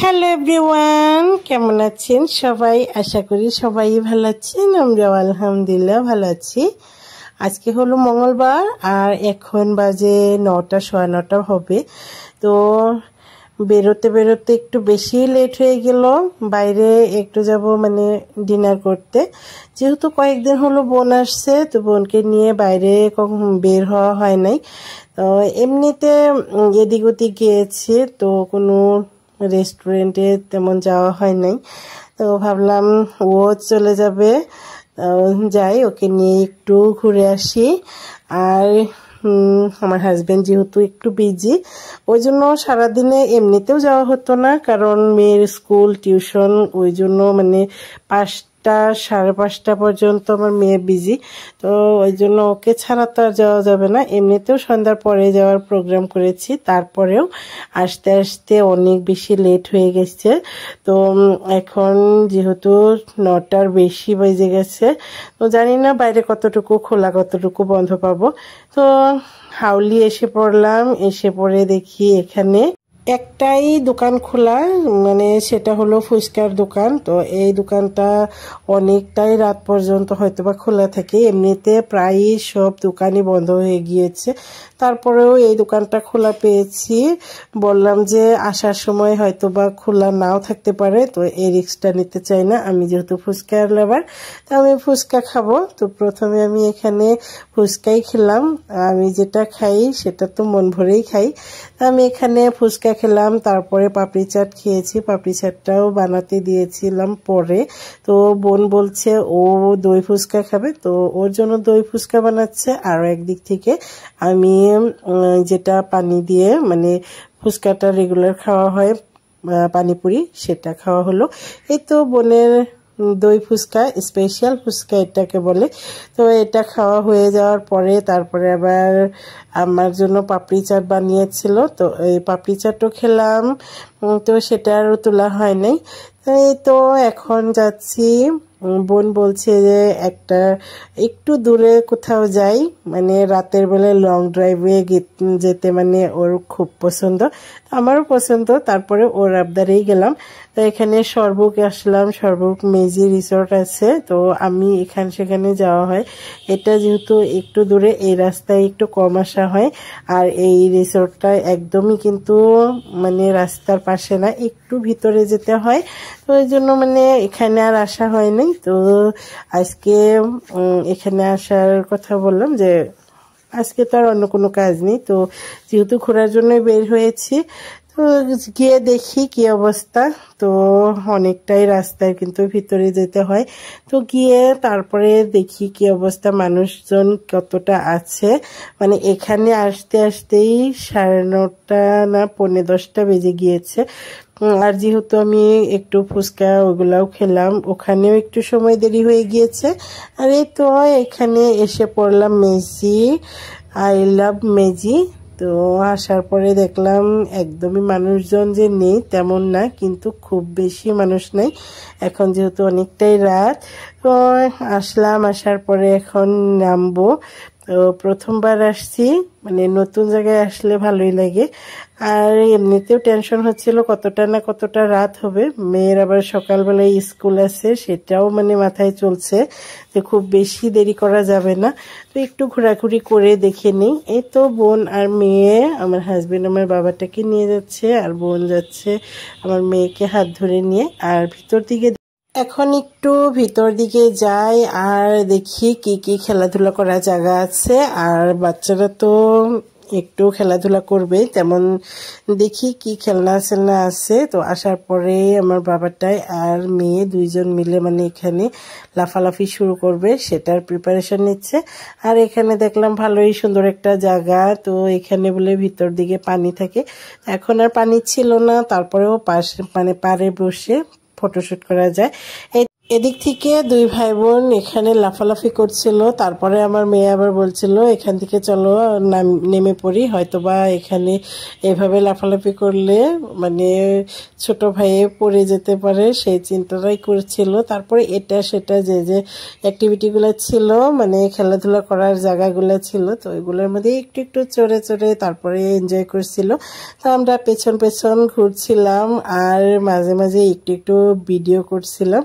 Hello everyone, কেমন আছেন সবাই? আশা করি সবাই ভালো আছেন। আমরাও আলহামদুলিল্লাহ ভালো আছি। আজকে হলো মঙ্গলবার আর এখন বাজে 9টা, 9:15 হবে। তো বেরোতে বেরোতে একটু বেশি লেট হয়ে গেল। বাইরে একটু যাব মানে ডিনার করতে, যেহেতু কয়েকদিন হলো বোন আসছে, তো বোনকে নিয়ে বাইরে কখন বের হওয়া হয় নাই। তো এমনিতে এদিক ওদিক গিয়েছি, তো কোনো রেস্টুরেন্টে তেমন যাওয়া হয় নাই। তো ভাবলাম ও চলে যাবে, যাই ওকে নিয়ে একটু ঘুরে আসি। আর আমার হাজবেন্ড যেহেতু একটু বিজি, ওই জন্য সারাদিনে এমনিতেও যাওয়া হতো না, কারণ মেয়ের স্কুল টিউশন, ওই জন্য মানে 5টা 5:30 পর্যন্ত আমার মেয়ে বিজি। তো ওই জন্য ওকে ছাড়া তো আর যাওয়া যাবে না। এমনিতেও সন্ধ্যার পরে যাওয়ার প্রোগ্রাম করেছি, তারপরেও আসতে আসতে অনেক বেশি লেট হয়ে গেছে। তো এখন যেহেতু 9টার বেশি বেজে গেছে, তো জানি না বাইরে কতটুকু খোলা কতটুকু বন্ধ পাবো। তো হাউলি এসে পড়লাম, এসে পড়ে দেখি এখানে একটাই দোকান খোলা, মানে সেটা হলো ফুচকার দোকান। তো এই দোকানটা অনেকটাই রাত পর্যন্ত হয়তোবা খোলা থাকে, এমনিতে প্রায়ই সব দোকানই বন্ধ হয়ে গিয়েছে। তারপরেও এই দোকানটা খোলা পেয়েছি। বললাম যে আসার সময় হয়তোবা খোলা নাও থাকতে পারে, তো এই রিস্কটা নিতে চাই না। আমি যেহেতু ফুচকার লাভার, তো আমি ফুচকা খাবো। তো প্রথমে আমি এখানে ফুচকাই খেলাম। আমি যেটা খাই সেটা তো মন ভরেই খাই। আমি এখানে ফুচকা খেলাম, তারপরে পাপড়ি চাট খেয়েছি। পাপড়ি চাটটাও বানাতে দিয়েছিলাম পরে। তো বোন বলছে ও দই ফুচকা খাবে, তো ওর জন্য দই ফুচকা বানাচ্ছে। আর একদিক থেকে আমি যেটা পানি দিয়ে মানে ফুচকাটা রেগুলার খাওয়া হয়, পানিপুরি, সেটা খাওয়া হলো। এই তো বোনের দই ফুচকা, স্পেশাল ফুচকা এটাকে বলে। তো এটা খাওয়া হয়ে যাওয়ার পরে তারপরে আবার আমার জন্য পাপড়ি চাট বানিয়েছিল, তো এই পাপড়ি চাটও খেলাম। তো সেটা আরও তোলা হয় নাই। এই তো এখন যাচ্ছি। বোন বলছে যে একটু দূরে কোথাও যাই, মানে রাতের বেলায় লং ড্রাইভে যেতে মানে ওর খুব পছন্দ, আমারও পছন্দ। তারপরে ওর আবদারেই গেলাম। তো এখানে সরবুক আসলাম, সরবুক মেজি রিসোর্ট আছে। তো আমি সেখানে যাওয়া হয়। এটা যেহেতু একটু দূরে, এই রাস্তায় একটু কম আসা হয়। আর এই রিসোর্টটা একদমই কিন্তু মানে রাস্তার পাশে না, একটু ভিতরে যেতে হয়। তো ওই জন্য মানে এখানে আর আসা হয় নাই। তো আজকে এখানে আসার কথা বললাম যে আজকে তো আর অন্য কোনো কাজ নেই, তো যেহেতু ঘোরার জন্য বের হয়েছি, তো গিয়ে দেখি কি অবস্থা। তো অনেকটাই রাস্তায় কিন্তু ভিতরে যেতে হয়। তো গিয়ে তারপরে দেখি কি অবস্থা, মানুষজন কতটা আছে। মানে এখানে আসতে আসতেই 9:30 না 9:45 বেজে গিয়েছে। আর যেহেতু আমি একটু ফুচকা ওগুলাও খেলাম, ওখানেও একটু সময় দেরি হয়ে গিয়েছে। আর এই তো এখানে এসে পড়লাম মেজি, আই লাভ মেজি। তো আসার পরে দেখলাম একদমই মানুষজন যে নেই তেমন না, কিন্তু খুব বেশি মানুষ নেই এখন, যেহেতু অনেকটাই রাত। তো আসলাম, আসার পরে এখন নামবো। তো প্রথমবার আসছি, মানে নতুন জায়গায় আসলে ভালোই লাগে। আর এমনিতেও টেনশন হচ্ছিল কতটা না কতটা রাত হবে। মেয়ের আবার সকালবেলায় স্কুল আছে, সেটাও মানে মাথায় চলছে যে খুব বেশি দেরি করা যাবে না। তো একটু ঘোরাঘুরি করে দেখে নিই। এই তো বোন আর মেয়ে, আমার হাজবেন্ড আমার বাবাটাকে নিয়ে যাচ্ছে, আর বোন যাচ্ছে আমার মেয়েকে হাত ধরে নিয়ে। আর ভিতর দিকে এখন একটু ভিতর দিকে যাই আর দেখি কি কি খেলাধুলা করার জায়গা আছে। আর বাচ্চারা তো একটু খেলাধুলা করবে, তেমন দেখি কি খেলনা আছে। তো আসার পরে আমার বাবাটাই আর মেয়ে দুইজন মিলে মানে এখানে লাফালাফি শুরু করবে, সেটার প্রিপারেশন নিচ্ছে। আর এখানে দেখলাম ভালোই সুন্দর একটা জায়গা। তো এখানে বলে ভিতর দিকে পানি থাকে, এখন আর পানি ছিল না, তারপরেও পাশে মানে পাড়ে বসে ফটোশুট করা যায়। এদিক থেকে দুই ভাই বোন এখানে লাফালাফি করছিল। তারপরে আমার মেয়ে আবার বলছিল এখান থেকে চলো নেমে পড়ি, হয়তোবা এখানে এভাবে লাফালাফি করলে মানে ছোট ভাইয়ে পড়ে যেতে পারে, সেই চিন্তাটাই করছিল। তারপরে এটা সেটা যে যে অ্যাক্টিভিটিগুলো ছিল, মানে খেলাধুলা করার জায়গাগুলো ছিল, তো ওইগুলোর মধ্যে একটু একটু চড়ে চড়ে তারপরে এনজয় করছিল। তো আমরা পেছন পেছন ঘুরছিলাম আর মাঝে মাঝে একটু একটু ভিডিও করছিলাম।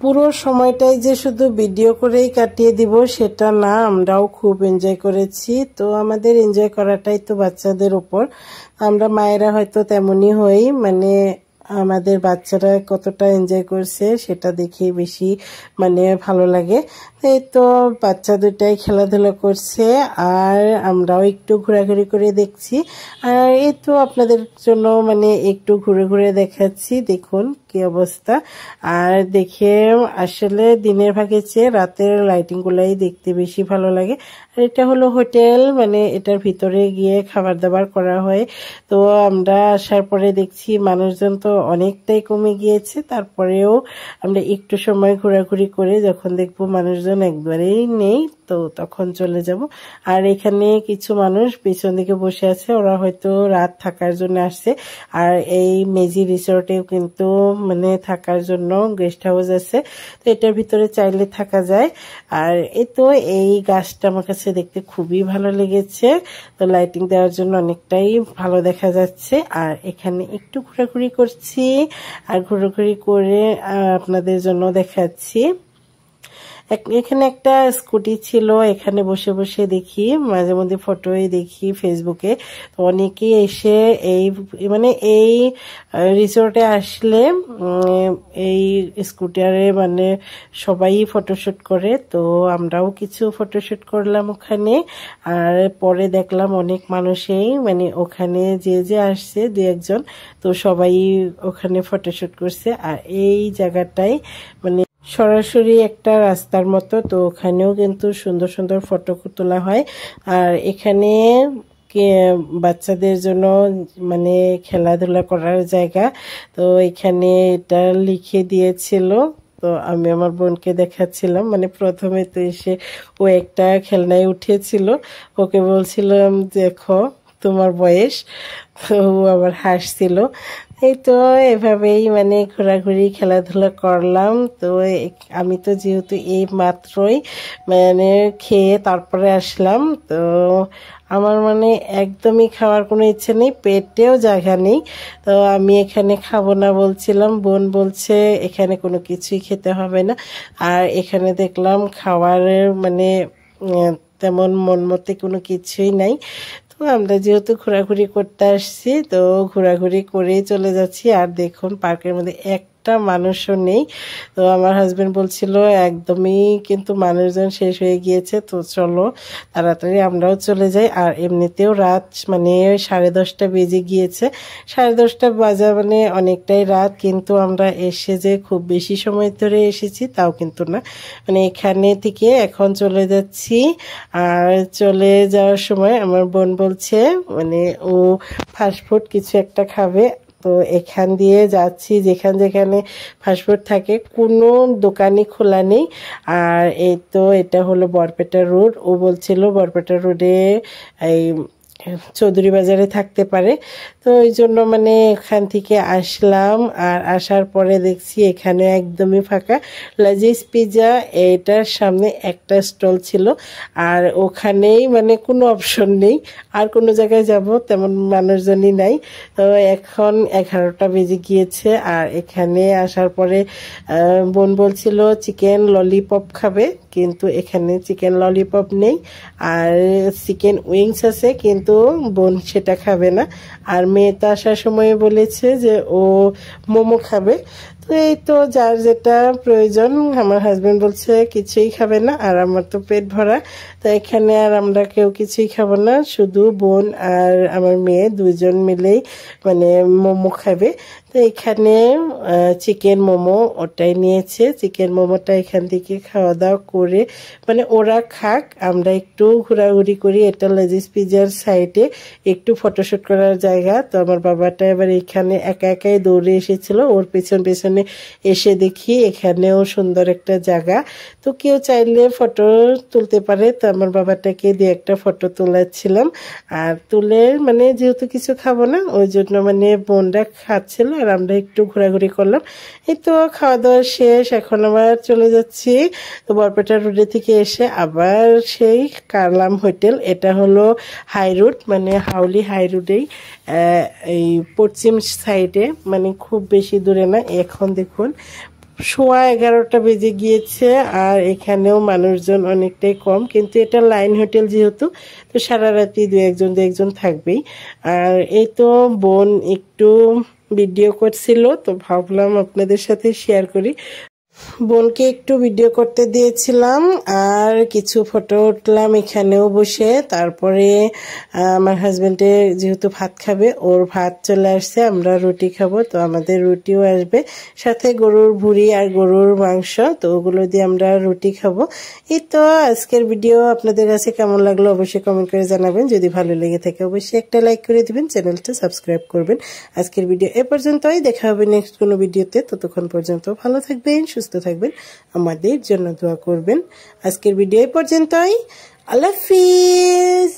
পুরো সময়টাই যে শুধু ভিডিও করেই কাটিয়ে দিব সেটা না, আমরাও খুব এনজয় করেছি। তো আমাদের এনজয় করাটাই তো বাচ্চাদের উপর, আমরা মায়েরা হয়তো তেমনই হই, মানে আমাদের বাচ্চারা কতটা এনজয় করছে সেটা দেখে বেশি মানে ভালো লাগে। এই তো বাচ্চা দুটাই খেলাধুলা করছে আর আমরাও একটু ঘোরাঘুরি করে দেখছি। আর এই তো আপনাদের জন্য মানে একটু ঘুরে ঘুরে দেখাচ্ছি, দেখুন কি অবস্থা। আর দেখে আসলে দিনের ভাগে চেয়ে রাতের লাইটিংগুলাই দেখতে বেশি ভালো লাগে। আর এটা হলো হোটেল, মানে এটার ভিতরে গিয়ে খাবার দাবার করা হয়। তো আমরা আসার পরে দেখছি মানুষজন তো অনেকটাই কমে গিয়েছে, তারপরেও আমরা একটু সময় ঘোরাঘুরি করে যখন দেখবো মানুষজন একবারেই নেই তো তখন চলে যাব। আর এখানে কিছু মানুষ পেছন দিকে বসে আছে, ওরা হয়তো রাত থাকার জন্য আসছে। আর এই মেজি রিসোর্টেও কিন্তু মানে থাকার জন্য গেস্ট হাউস আছে, তো এটার ভিতরে চাইলে থাকা যায়। আর এই তো এই গাছটা আমার কাছে দেখতে খুবই ভালো লেগেছে, তো লাইটিং দেওয়ার জন্য অনেকটাই ভালো দেখা যাচ্ছে। আর এখানে একটু ঘোরাঘুরি করছি আর ঘোরাঘুরি করে আপনাদের জন্য দেখাচ্ছি। এখানে একটা স্কুটি ছিল, এখানে বসে বসে দেখি মাঝে মধ্যে ফটোই দেখি ফেসবুকে, তো অনেকেই এসে এই মানে এই রিসোর্টে আসলে এই স্কুটারে মানে সবাই ফটোশুট করে, তো আমরাও কিছু ফটোশুট করলাম ওখানে। আর পরে দেখলাম অনেক মানুষই মানে ওখানে যে যে আসছে দু একজন, তো সবাই ওখানে ফটোশুট করছে। আর এই জায়গাটায় মানে সরাসরি একটা রাস্তার মতো, তো ওখানেও কিন্তু সুন্দর সুন্দর ফটো তোলা হয়। আর এখানে বাচ্চাদের জন্য মানে খেলাধুলা করার জায়গা, তো এখানে এটা লিখে দিয়েছিল। তো আমি আমার বোনকে দেখাচ্ছিলাম, মানে প্রথমে তো এসে ও একটা খেলনায় উঠেছিল, ওকে বলছিলাম দেখো তোমার বয়স, তো ও আবার হাসছিল। এই তো এভাবেই মানে ঘোরাঘুরি খেলাধুলা করলাম। তো আমি তো যেহেতু এই মাত্রই মানে খেয়ে তারপরে আসলাম, তো আমার মানে একদমই খাওয়ার কোনো ইচ্ছে নেই, পেটেও জায়গা নেই। তো আমি এখানে খাবো না বলছিলাম, বোন বলছে এখানে কোনো কিছুই খেতে হবে না। আর এখানে দেখলাম খাওয়ারের মানে তেমন মন মতে কোনো কিছুই নাই। তো আমরা যেহেতু ঘোরাঘুরি করতে আসছি তো ঘোরাঘুরি করেই চলে যাচ্ছি। আর দেখুন পার্কের মধ্যে একটা মানুষও নেই। তো আমার হাজবেন্ড বলছিল একদমই কিন্তু মানুষজন শেষ হয়ে গিয়েছে, তো চলো তাড়াতাড়ি আমরাও চলে যাই। আর এমনিতেও রাত মানে 10:30 বেজে গিয়েছে, 10:30 বাজা মানে অনেকটাই রাত, কিন্তু আমরা এসে যে খুব বেশি সময় ধরে এসেছি তাও কিন্তু না, মানে এখানে থেকে এখন চলে যাচ্ছি। আর চলে যাওয়ার সময় আমার বোন বলছে মানে ও ফাস্টফুড কিছু একটা খাবে, তো এখান দিয়ে যাচ্ছি যেখানে ফাস্টফুড থাকে কোনো দোকানই খোলা নেই। আর এই তো এটা হলো বরপেটা রোড, ও বলছিল বরপেটা রোডে এই চৌধুরী বাজারে থাকতে পারে, তো ওই জন্য মানে এখান থেকে আসলাম। আর আসার পরে দেখছি এখানে একদমই ফাঁকা। লাজিজ পিৎজা এটার সামনে একটা স্টল ছিল, আর ওখানেই মানে কোনো অপশন নেই, আর কোনো জায়গায় যাব তেমন মানুষজনই নাই। তো এখন 11টা বেজে গিয়েছে। আর এখানে আসার পরে বোন বলছিল চিকেন ললিপপ খাবে, কিন্তু এখানে চিকেন ললিপপ নেই। আর চিকেন উইংস আছে, কিন্তু বোন সেটা খাবে না। আর মেয়ে তো আসার সময় বলেছে যে ও মোমো খাবে। তো এই তো যার যেটা প্রয়োজন, আমার হাজবেন্ড বলছে কিছুই খাবে না, আর আমার তো পেট ভরা, তো এখানে আর আমরা কেউ কিছুই খাবো না, শুধু বোন আর আমার মেয়ে দুজন মিলেই মানে মোমো খাবে। তো এখানে চিকেন মোমো ওটাই নিয়েছে, চিকেন মোমোটা এখান থেকে খাওয়া দাওয়া করে মানে ওরা খাক, আমরা একটু ঘোরাঘুরি করি। এটা লাজিজ পিৎজার সাইডে একটু ফটোশুট করার জায়গা। তো আমার বাবাটা এবার এখানে একা একাই দৌড়ে এসেছিল, ওর পেছন পেছনে মানে এসে দেখি এখানেও সুন্দর একটা জায়গা, তো কেউ চাইলে ফটো তুলতে পারে। তো আমার বাবাটাকে দিয়ে একটা ফটো তোলাচ্ছিলাম, আর তুলে মানে যেহেতু কিছু খাবো না ওই জন্য মানে বোনরা খাচ্ছিল আর আমরা একটু ঘোরাঘুরি করলাম। এই তো খাওয়া দাওয়া শেষ, এখন আবার চলে যাচ্ছি। তো বরপেটা রোডে থেকে এসে আবার সেই কারলাম হোটেল, এটা হলো হাই রোড মানে হাউলি হাই রোডেই এই পশ্চিম সাইডে, মানে খুব বেশি দূরে না। এখন দেখুন 11:15 বেজে গিয়েছে আর এখানেও মানুষজন অনেকটাই কম, কিন্তু এটা লাইন হোটেল যেহেতু, তো সারা রাতি দু একজন থাকবেই। আর এই তো বোন একটু ভিডিও করছিল, তো ভাবলাম আপনাদের সাথে শেয়ার করি। বোনকে একটু ভিডিও করতে দিয়েছিলাম আর কিছু ফটো উঠলাম এখানেও বসে। তারপরে আমার হাজবেন্ডে যেহেতু ভাত খাবে, ওর ভাত চলে আসছে, আমরা রুটি খাবো, তো আমাদের রুটিও আসবে, সাথে গরুর ভুঁড়ি আর গরুর মাংস, তো ওগুলো দিয়ে আমরা রুটি খাবো। এই তো আজকের ভিডিও আপনাদের কাছে কেমন লাগলো অবশ্যই কমেন্ট করে জানাবেন। যদি ভালো লেগে থাকে অবশ্যই একটা লাইক করে দিবেন, চ্যানেলটা সাবস্ক্রাইব করবেন। আজকের ভিডিও এ পর্যন্তই, দেখা হবে নেক্সট কোনো ভিডিওতে। ততক্ষণ পর্যন্ত ভালো থাকবেন, সুস্থ থাকবেন, আমাদের জন্য দোয়া করবেন। আজকের ভিডিও এ পর্যন্তই, আল্লাহ হাফেজ।